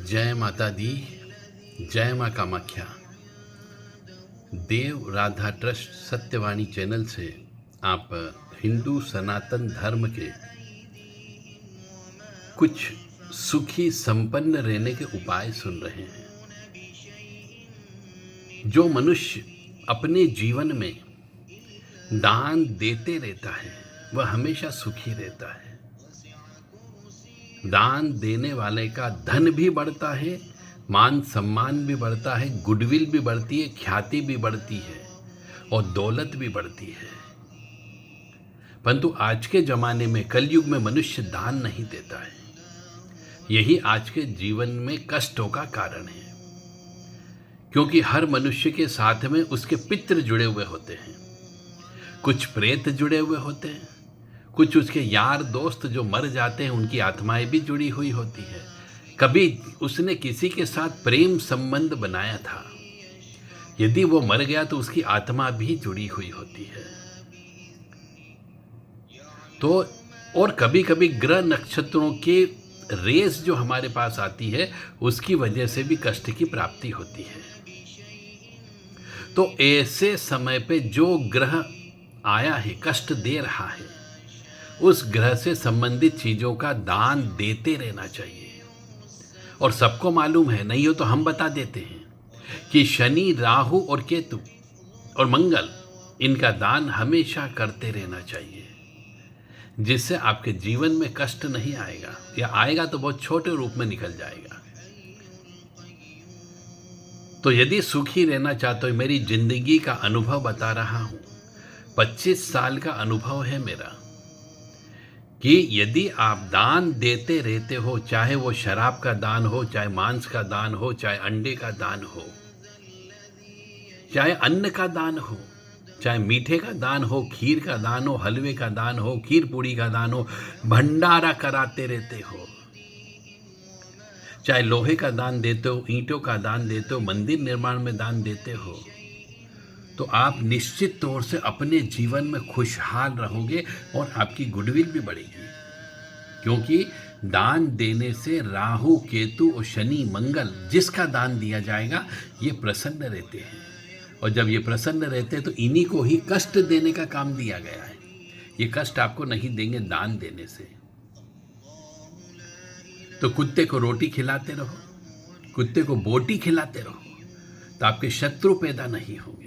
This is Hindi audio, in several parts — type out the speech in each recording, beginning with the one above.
जय माता दी, जय माँ कामाख्या। देव राधा ट्रस्ट सत्यवाणी चैनल से आप हिंदू सनातन धर्म के कुछ सुखी संपन्न रहने के उपाय सुन रहे हैं। जो मनुष्य अपने जीवन में दान देते रहता है वह हमेशा सुखी रहता है। दान देने वाले का धन भी बढ़ता है, मान सम्मान भी बढ़ता है, गुडविल भी बढ़ती है, ख्याति भी बढ़ती है और दौलत भी बढ़ती है। परंतु आज के जमाने में कलयुग में मनुष्य दान नहीं देता है। यही आज के जीवन में कष्टों का कारण है, क्योंकि हर मनुष्य के साथ में उसके पितृ जुड़े हुए होते हैं, कुछ प्रेत जुड़े हुए होते हैं, कुछ उसके यार दोस्त जो मर जाते हैं उनकी आत्माएं भी जुड़ी हुई होती है। कभी उसने किसी के साथ प्रेम संबंध बनाया था, यदि वो मर गया तो उसकी आत्मा भी जुड़ी हुई होती है। तो और कभी कभी ग्रह नक्षत्रों के रेस जो हमारे पास आती है उसकी वजह से भी कष्ट की प्राप्ति होती है। तो ऐसे समय पे जो ग्रह आया है कष्ट दे रहा है, उस ग्रह से संबंधित चीजों का दान देते रहना चाहिए। और सबको मालूम है, नहीं हो तो हम बता देते हैं कि शनि, राहु और केतु और मंगल, इनका दान हमेशा करते रहना चाहिए, जिससे आपके जीवन में कष्ट नहीं आएगा, या आएगा तो बहुत छोटे रूप में निकल जाएगा। तो यदि सुखी रहना चाहते हो, मेरी जिंदगी का अनुभव बता रहा हूं, 25 साल का अनुभव है मेरा, कि यदि आप दान देते रहते हो, चाहे वो शराब का दान हो, चाहे मांस का दान हो, चाहे अंडे का दान हो, चाहे अन्न का दान हो, चाहे मीठे का दान हो, खीर का दान हो, हलवे का दान हो, खीर पूड़ी का दान हो, भंडारा कराते रहते हो, चाहे लोहे का दान देते हो, ईंटों का दान देते हो, मंदिर निर्माण में दान देते हो, तो आप निश्चित तौर से अपने जीवन में खुशहाल रहोगे और आपकी गुडविल भी बढ़ेगी। क्योंकि दान देने से राहु, केतु और शनि, मंगल, जिसका दान दिया जाएगा ये प्रसन्न रहते हैं, और जब ये प्रसन्न रहते हैं तो इन्हीं को ही कष्ट देने का काम दिया गया है। ये कष्ट आपको नहीं देंगे दान देने से। तो कुत्ते को रोटी खिलाते रहो, कुत्ते को बोटी खिलाते रहो, तो आपके शत्रु पैदा नहीं होंगे।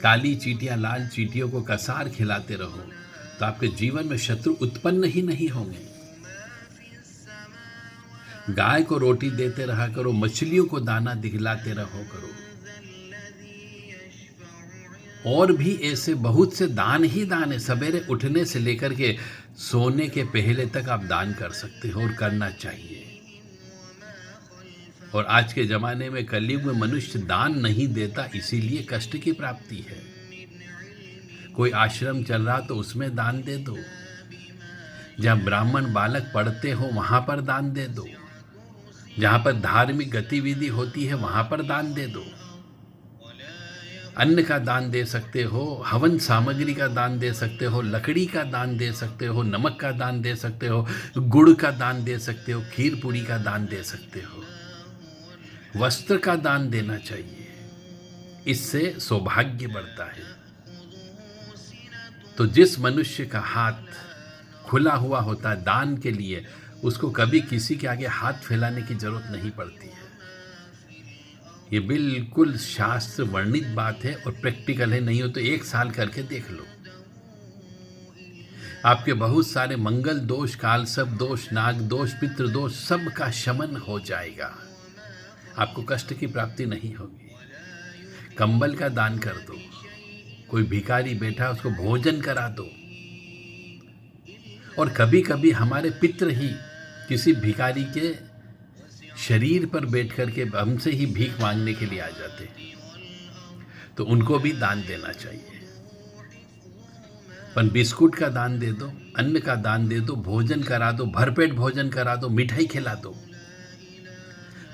काली चींटियां, लाल चींटियों को कसार खिलाते रहो, तो आपके जीवन में शत्रु उत्पन्न ही नहीं होंगे। गाय को रोटी देते रहा करो, मछलियों को दाना दिखलाते रहो करो, और भी ऐसे बहुत से दान ही दान है। सवेरे उठने से लेकर के सोने के पहले तक आप दान कर सकते हो और करना चाहिए। और आज के जमाने में कलयुग में मनुष्य दान नहीं देता, इसीलिए कष्ट की प्राप्ति है। कोई आश्रम चल रहा तो उसमें दान दे दो, जहाँ ब्राह्मण बालक पढ़ते हो वहाँ पर दान दे दो, जहाँ पर धार्मिक गतिविधि होती है वहाँ पर दान दे दो। अन्न का दान दे सकते हो, हवन सामग्री का दान दे सकते हो, लकड़ी का दान दे सकते हो, नमक का दान दे सकते हो, गुड़ का दान दे सकते हो, खीर पूड़ी का दान दे सकते हो, वस्त्र का दान देना चाहिए, इससे सौभाग्य बढ़ता है। तो जिस मनुष्य का हाथ खुला हुआ होता है दान के लिए, उसको कभी किसी के आगे हाथ फैलाने की जरूरत नहीं पड़ती है। ये बिल्कुल शास्त्र वर्णित बात है और प्रैक्टिकल है। नहीं हो तो 1 साल करके देख लो, आपके बहुत सारे मंगल दोष, कालसर्प दोष, नाग दोष, पितृ दोष, सब का शमन हो जाएगा। आपको कष्ट की प्राप्ति नहीं होगी। कंबल का दान कर दो, कोई भिखारी बैठा उसको भोजन करा दो। और कभी कभी हमारे पितृ ही किसी भिखारी के शरीर पर बैठ करके हमसे ही भीख मांगने के लिए आ जाते हैं, तो उनको भी दान देना चाहिए। पर बिस्कुट का दान दे दो, अन्न का दान दे दो, भोजन करा दो, भरपेट भोजन करा दो, मिठाई खिला दो,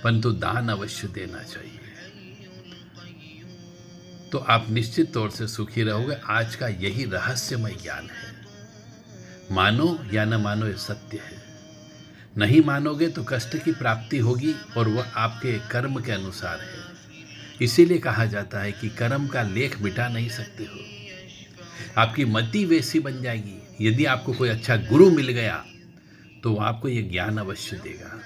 परंतु दान अवश्य देना चाहिए। तो आप निश्चित तौर से सुखी रहोगे। आज का यही रहस्यमय ज्ञान है। मानो या न मानो, ये सत्य है। नहीं मानोगे तो कष्ट की प्राप्ति होगी और वह आपके कर्म के अनुसार है। इसीलिए कहा जाता है कि कर्म का लेख मिटा नहीं सकते हो। आपकी मति वैसी बन जाएगी। यदि आपको कोई अच्छा गुरु मिल गया तो वो आपको ये ज्ञान अवश्य देगा।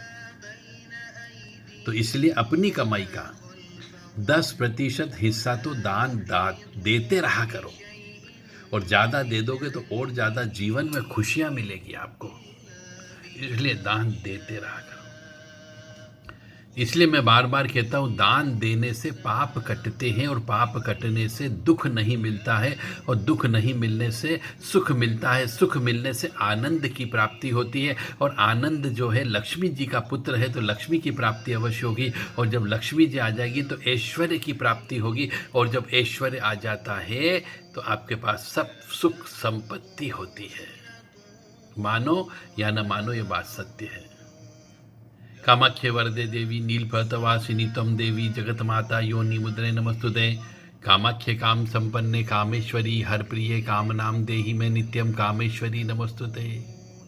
तो इसलिए अपनी कमाई का 10% हिस्सा तो दान देते रहा करो, और ज़्यादा दे दोगे तो और ज़्यादा जीवन में खुशियाँ मिलेगी आपको। इसलिए दान देते रहा करो। इसलिए मैं बार बार कहता हूँ, दान देने से पाप कटते हैं और पाप कटने से दुख नहीं मिलता है, और दुख नहीं मिलने से सुख मिलता है। सुख मिलने से आनंद की प्राप्ति होती है, और आनंद जो है लक्ष्मी जी का पुत्र है तो लक्ष्मी की प्राप्ति अवश्य होगी, और जब लक्ष्मी जी आ जाएगी तो ऐश्वर्य की प्राप्ति होगी, और जब ऐश्वर्य आ जाता है तो आपके पास सब सुख संपत्ति होती है। मानो या न मानो, ये बात सत्य है। कामाख्ये वरदे देवी नीलपर्वतवासिनी तम देवी जगत माता योनि मुद्रे नमस्तुते। कामाख्ये काम संपन्ने कामेश्वरी हर प्रिये काम नाम देहि में नित्यम कामेश्वरी नमस्तुते।